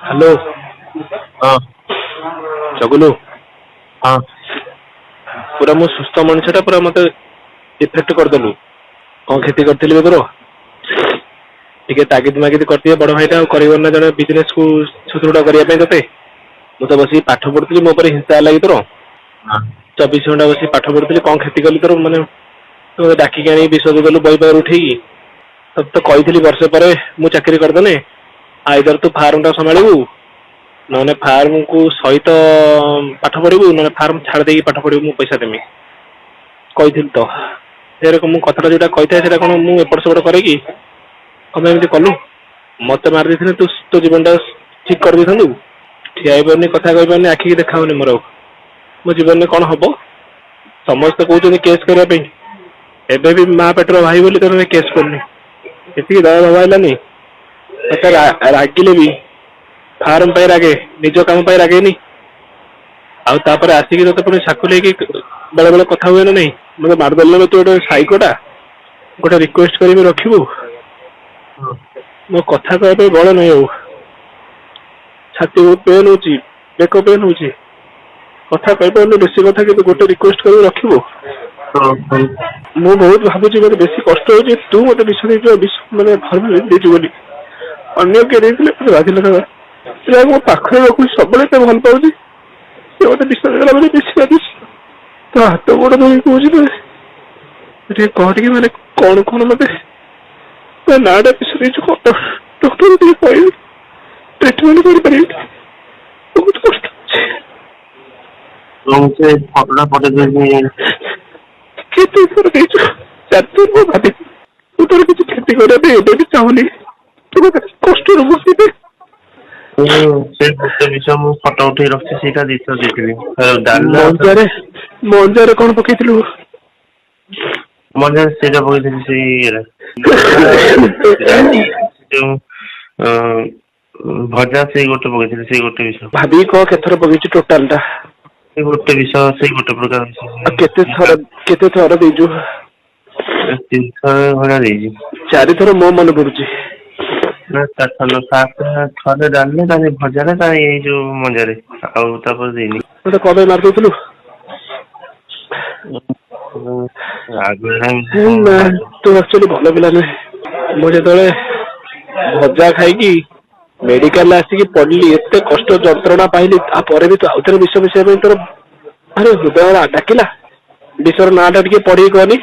Hello. हाँ चगुलू हाँ पूरा मु सुस्थ मनुष्यटा पूरा मत इफेक्ट करदेलु। कौन खेती करती तोर टे तागिद मागिद करती बड़ भाईटा कर जड़े बिजनेस को सुदृढ़ करने ते मुझे बस पाठ पढ़ुली मो पर हिंसा लगी तोर हाँ 24 घंटा बस पाठ पढ़ुली कौन खेती कली तोर मैंने तो डाकिक आनी विश्वास कलु बही पार उठे तब तो कही वर्षे पर मु चाकरी करदेने आईदर तू फार्म टा संभालू ना फार्म को सहित पाठ पढ़ू ना फार्म छाड़ दे पाठ पढ़ू मु पैसा देमी कही तो मुझे कथा जो कही कौन मुझे एपट सेपट करे कि कम एमती कलु मत मारी तू तो जीवन ठीक कर दे ठिया पारनी कथा कही पारनी आखिक देखा मोर मो जीवन में कौन हम समस्ते कहते केस करने एबे भी माँ पेटर भाई बोली तो केस करनी ये दया भाव है रागिले भी फार्म पाई रागे निज काम पाई रागेनी आपर आसिक तो पुणी साकु लेकिन बेले बेले कथा हुए ना नहीं मतलब मारदेल तू गोटे साइकोटा गोटे रिक्वेस्ट कर रखू मो कथा कहते बड़ नहीं हो छाती बहुत पेन हो बेक पेन हो कथा कही बेसी कथा कि गोटे रिक्वेस्ट कर रखू मु बहुत भावुँ मतलब बेसी कष्ट हो तू मत विष मानने फर्म बोली अन्य किए बाधिल मो पाखे रखुच सब भल पाऊँ मत विश्वास कला बेसी बाधि तो हाथ गोड़ धोई कह टे मैंने कौन कौन मत नाटा विषय डॉक्टर कह ट्रिटमेंट कर बहुत कष्ट भाभी तू तोर किसी क्षति करने चाहूनी कष्ट बस फटो उठे रखी मंजार कौन पकई मंजार से पकई भजा से गोटे पकई से गोटे विष भाभी कह केथर पकई टोटाल टा गोटे विष से गोटे प्रकार केते थर देजु 3 थर भजा दे 4 थर मो मन पड़ुची थे डाले भजा ये जो मंजार आनी मत कद मार दू तू एक्चुअली भल पिला नुहे मुझे भजा खाई मेडिकल आसिक पढ़ली एत कष्ट जंत्रणा पाइली भी तू आउे विष विषय तोर अरे हृदय डाकिला विषर नाटा टे पढ़ी कहनी